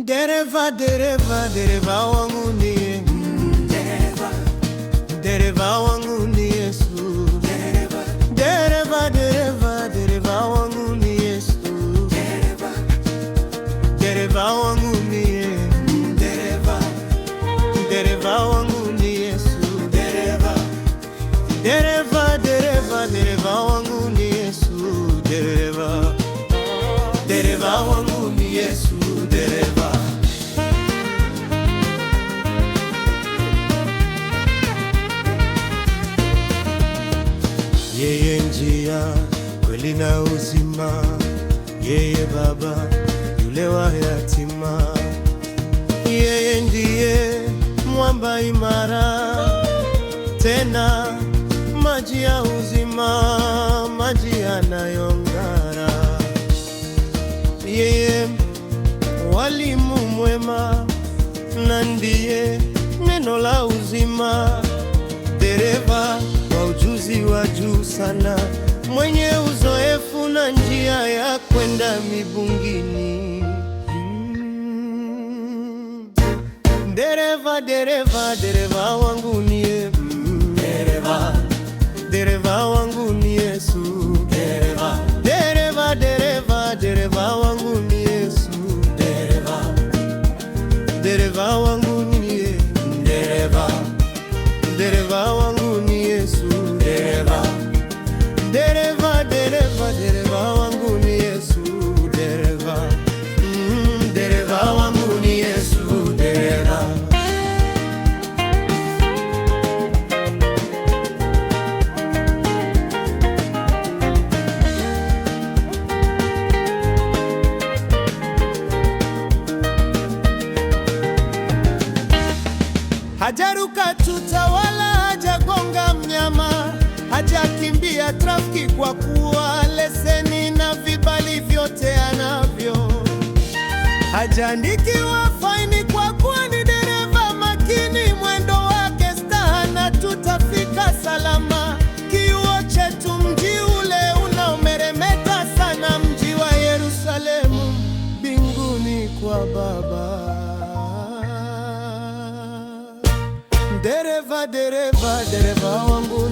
Dereva, dereva, dereva wangu ni dereva, dereva wangu ni Yesu. Dereva, dereva, dereva, dereva wangu ni Yesu. Dereva, dereva wangu ni dereva, dereva wangu ni Yesu. Dereva, dereva, dereva, dereva wangu ni Yesu. Dereva, dereva wangu ni Yesu. Dereva, yeye njia, kweli na uzima, yeye Baba yule wa yatima, yeye ndiye mwamba imara, tena maji ya uzima, maji yanayong'ara. Yeye walimu mwema na ndiye neno la uzima, dereva wa ujuzi wa juu sana, mwenye uzoefu na njia ya kwenda mbinguni. Dereva, dereva, dereva wangu ni dereva, dereva wangu ni Yesu. Dereva, dereva, dereva, dereva wangu ni Yesu. Dereva, dereva wangu ni dereva, dereva wangu ni Yesu. Dereva, dereva, dereva, dereva wangu ni Yesu. Dereva, dereva wangu ni Yesu. Dereva, hajaruka tuta wala hajagonga mnyama, hajakimbia trafiki kwa kuwa leseni na vibali vyote anavyo, hajaandikiwa faini kwa kuwa ni dereva makini, mwendo wake staha na tutafika salama. Kioo chetu mji ule unaomeremeta sana, mji wa Yerusalemu, mbinguni kwa Baba. Dereva, dereva, dereva wangu